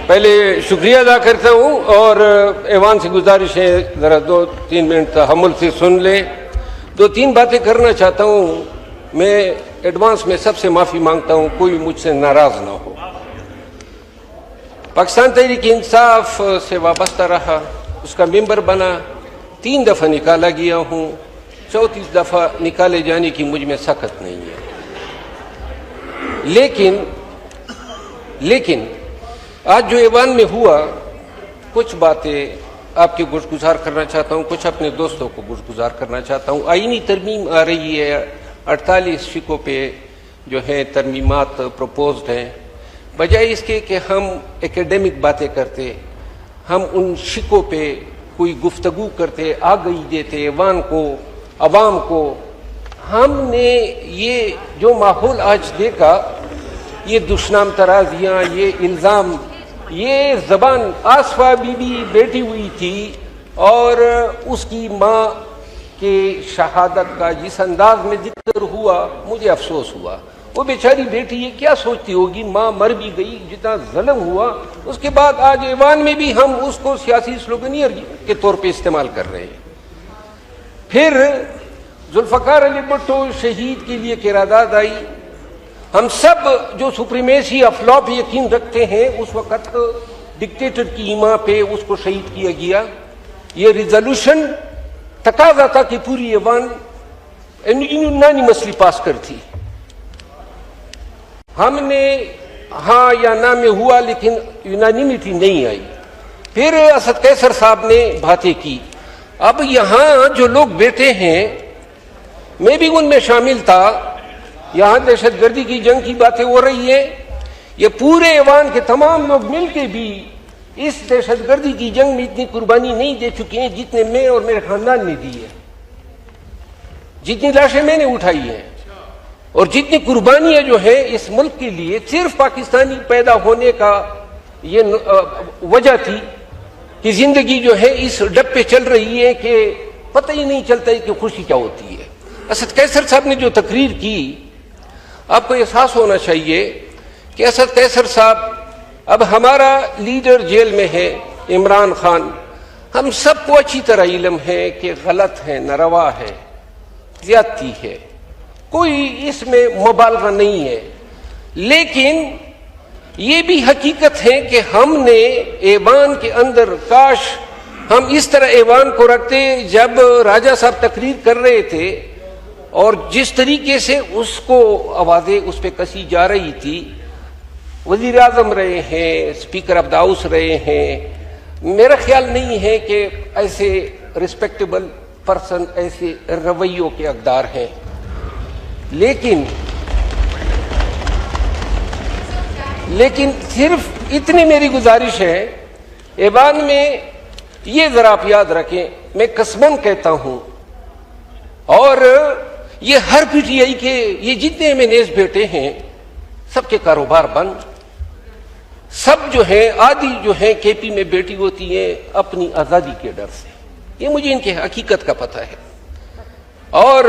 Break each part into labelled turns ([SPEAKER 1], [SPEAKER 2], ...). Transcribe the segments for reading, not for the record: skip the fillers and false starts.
[SPEAKER 1] پہلے شکریہ ادا کرتا ہوں اور ایوان سے گزارش ہے ذرا 2-3 منٹ تحمل سے سن لیں. 2-3 باتیں کرنا چاہتا ہوں. میں ایڈوانس میں سب سے معافی مانگتا ہوں, کوئی مجھ سے ناراض نہ ہو. پاکستان تحریک انصاف سے وابستہ رہا, اس کا ممبر بنا, 3 دفعہ نکالا گیا ہوں, 34 دفعہ نکالے جانے کی مجھ میں سخت نہیں ہے. لیکن آج جو ایوان میں ہوا, کچھ باتیں آپ کے گزار کرنا چاہتا ہوں, کچھ اپنے دوستوں کو گزار کرنا چاہتا ہوں. آئینی ترمیم آ رہی ہے, 48 شکوں پہ جو ہے ترمیمات پروپوزڈ ہیں. بجائے اس کے کہ ہم ایکیڈیمک باتیں کرتے, ہم ان شکوں پہ کوئی گفتگو کرتے, آگہی دیتے ایوان کو, عوام کو. ہم نے یہ جو ماحول آج دیکھا, یہ دشنام ترازیاں, یہ الزام, یہ زبان. آصفہ بی بی بیٹھی ہوئی تھی اور اس کی ماں کے شہادت کا جس انداز میں ذکر ہوا, مجھے افسوس ہوا. وہ بیچاری بیٹی یہ کیا سوچتی ہوگی, ماں مر بھی گئی, جتنا ظلم ہوا. اس کے بعد آج ایوان میں بھی ہم اس کو سیاسی سلوگنیر کے طور پہ استعمال کر رہے ہیں. پھر ذوالفقار علی بھٹو شہید کے لیے قرارداد آئی. ہم سب جو سپریمیسی آف لا پہ یقین رکھتے ہیں, اس وقت ڈکٹیٹر کی ایما پہ اس کو شہید کیا گیا. یہ ریزولوشن تقاضا تھا کہ پوری ایوان یونانیمسلی پاس کرتی. ہم نے ہاں یا نہ میں ہوا, لیکن یونانیمٹی نہیں آئی. پھر اسد قیصر صاحب نے باتیں کی. اب یہاں جو لوگ بیٹھے ہیں, میں بھی ان میں شامل تھا, یہاں دہشت گردی کی جنگ کی باتیں ہو رہی ہیں. یہ پورے ایوان کے تمام لوگ مل کے بھی اس دہشت گردی کی جنگ میں اتنی قربانی نہیں دے چکے ہیں جتنے میں اور میرے خاندان نے دی ہے, جتنی لاشیں میں نے اٹھائی ہیں, اور جتنی قربانیاں جو ہیں اس ملک کے لیے. صرف پاکستانی پیدا ہونے کا یہ وجہ تھی کہ زندگی جو ہے اس ڈب پہ چل رہی ہے کہ پتہ ہی نہیں چلتا ہے کہ خوشی کیا ہوتی ہے. اسد قیصر صاحب نے جو تقریر کی, آپ کو احساس ہونا چاہیے کہ اسد قیصر صاحب, اب ہمارا لیڈر جیل میں ہے عمران خان. ہم سب کو اچھی طرح علم ہے کہ غلط ہے, ناروا ہے, زیادتی ہے, کوئی اس میں مبالغہ نہیں ہے. لیکن یہ بھی حقیقت ہے کہ ہم نے ایوان کے اندر, کاش ہم اس طرح ایوان کو رکھتے. جب راجہ صاحب تقریر کر رہے تھے اور جس طریقے سے اس کو آوازیں اس پہ کسی جا رہی تھی, وزیر اعظم رہے ہیں, اسپیکر آف دا ہاؤس رہے ہیں, میرا خیال نہیں ہے کہ ایسے رسپیکٹیبل پرسن ایسے رویوں کے حقدار ہیں. لیکن صرف اتنی میری گزارش ہے, ایوان میں یہ ذرا آپ یاد رکھیں, میں قسماً کہتا ہوں, اور یہ ہر پی ٹی آئی کے یہ جتنے ایم این ایز بیٹے ہیں, سب کے کاروبار بند. سب جو ہیں, آدھی جو ہیں کے پی میں بیٹی ہوتی ہیں اپنی آزادی کے ڈر سے. یہ مجھے ان کے حقیقت کا پتہ ہے. اور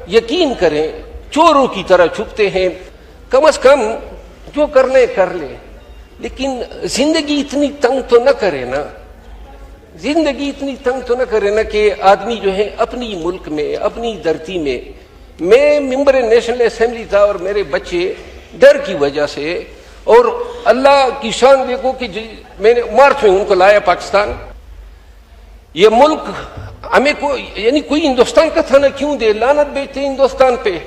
[SPEAKER 1] یقین کریں, چوروں کی طرح چھپتے ہیں. کم از کم جو کرنے کر لے, لیکن زندگی اتنی تنگ تو نہ کرے نا, زندگی اتنی تنگ تو نہ کرے نا کہ آدمی جو ہے اپنی ملک میں, اپنی دھرتی میں. میں ممبر نیشنل اسمبلی تھا اور میرے بچے ڈر کی وجہ سے, اور اللہ کی شان دیکھو کہ میں نے مارچ میں ان کو لایا پاکستان. یہ ملک ہمیں یعنی کوئی ہندوستان کا تھا نہ کیوں دے, لعنت بیچتے ہندوستان پہ.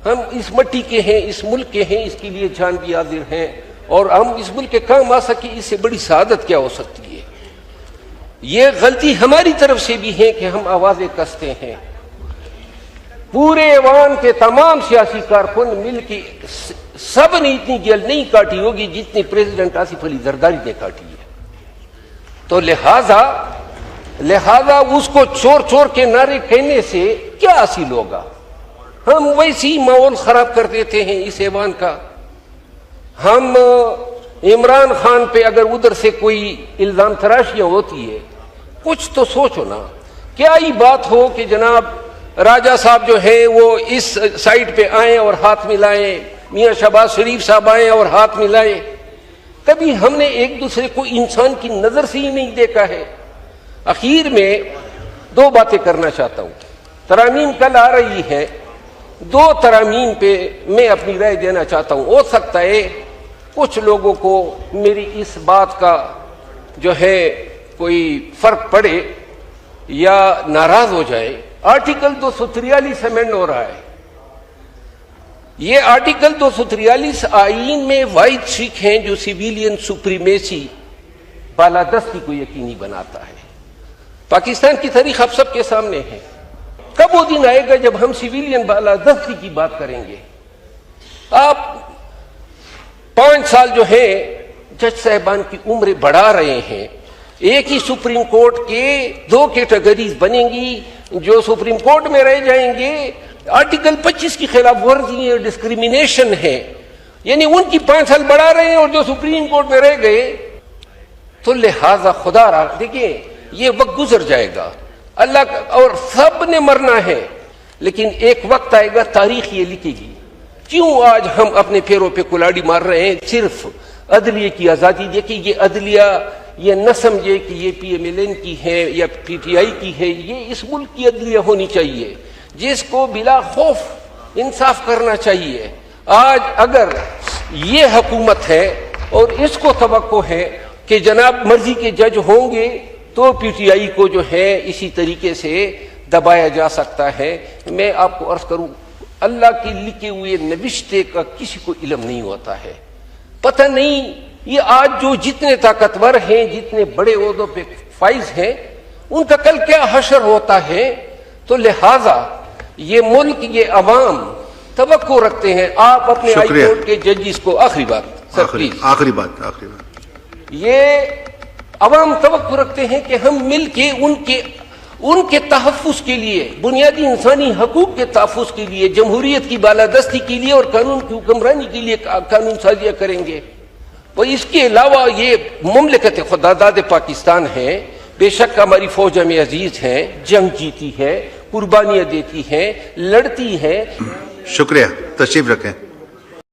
[SPEAKER 1] ہم اس مٹی کے ہیں, اس ملک کے ہیں, اس کے لیے جان بھی حاضر ہیں, اور ہم اس ملک کے کام آ سکے, اس سے بڑی سعادت کیا ہو سکتی ہے. یہ غلطی ہماری طرف سے بھی ہے کہ ہم آوازیں کستے ہیں. پورے ایوان کے تمام سیاسی کارکن مل کے سب نے اتنی جیل نہیں کاٹی ہوگی جتنی پریزیڈنٹ آصف علی زرداری نے کاٹی ہے. تو لہذا اس کو چور چور کے نعرے کہنے سے کیا حاصل ہوگا. ہم ویسی ماحول خراب کر دیتے ہیں اس ایوان کا. ہم عمران خان پہ اگر ادھر سے کوئی الزام تراشیاں ہوتی ہے, کچھ تو سوچو نا. کیا ہی بات ہو کہ جناب راجہ صاحب جو ہیں وہ اس سائٹ پہ آئیں اور ہاتھ ملائیں, میاں شہباز شریف صاحب آئیں اور ہاتھ ملائیں. کبھی ہم نے ایک دوسرے کو انسان کی نظر سے ہی نہیں دیکھا ہے. اخیر میں 2 باتیں کرنا چاہتا ہوں. ترامیم کل آ رہی ہے, 2 ترامیم پہ میں اپنی رائے دینا چاہتا ہوں. ہو سکتا ہے کچھ لوگوں کو میری اس بات کا جو ہے کوئی فرق پڑے یا ناراض ہو جائے. آرٹیکل 243 امینڈ ہو رہا ہے. یہ آرٹیکل 243 آئین میں واحد سکھ ہیں جو سویلین سپریمیسی بالادستی کو یقینی بناتا ہے. پاکستان کی تاریخ آپ سب کے سامنے ہے. کب وہ دن آئے گا جب ہم سویلین بالادستی کی بات کریں گے؟ آپ 5 سال جو ہے جج صاحبان کی عمریں بڑھا رہے ہیں. ایک ہی سپریم کورٹ کے 2 کیٹیگریز بنیں گی. جو سپریم کورٹ میں رہ جائیں گے آرٹیکل 25 کی خلاف ورزی ہے, ڈسکریمنیشن ہے, یعنی ان کی 5 سال بڑھا رہے ہیں, اور جو سپریم کورٹ میں رہ گئے. تو لہذا خدا را دیکھیں یہ وقت گزر جائے گا, اللہ اور سب نے مرنا ہے, لیکن ایک وقت آئے گا تاریخ یہ لکھے گی. کیوں آج ہم اپنے پیروں پہ کلاڑی مار رہے ہیں صرف عدلیہ کی آزادی؟ دیکھیں یہ عدلیہ یہ نہ سمجھے کہ یہ پی ایم ایل این کی ہے یا پی ٹی آئی کی ہے. یہ اس ملک کی عدلیہ ہونی چاہیے جس کو بلا خوف انصاف کرنا چاہیے. آج اگر یہ حکومت ہے اور اس کو توقع ہے کہ جناب مرضی کے جج ہوں گے تو پی ٹی آئی کو جو ہے اسی طریقے سے دبایا جا سکتا ہے. میں آپ کو عرض کروں, اللہ کے لکھے ہوئے نوشتے کا کسی کو علم نہیں ہوتا ہے. پتہ نہیں یہ آج جو جتنے طاقتور ہیں, جتنے بڑے عہدوں پہ فائز ہیں, ان کا کل کیا حشر ہوتا ہے. تو لہذا یہ ملک, یہ عوام توقع رکھتے ہیں. آپ اپنے ہائی کورٹ کے ججز کو آخری بات سر پلیز, آخری بات یہ عوام توقع رکھتے ہیں کہ ہم مل کے ان کے تحفظ کے لیے, بنیادی انسانی حقوق کے تحفظ کے لیے, جمہوریت کی بالادستی کے لیے اور قانون کی حکمرانی کے لیے قانون سازیاں کریں گے. اور اس کے علاوہ یہ مملکت خداداد پاکستان ہے. بے شک ہماری فوج ہمیں عزیز ہیں, جنگ جیتی ہے, قربانیاں دیتی ہیں, لڑتی ہیں.
[SPEAKER 2] شکریہ, تشریف رکھیں.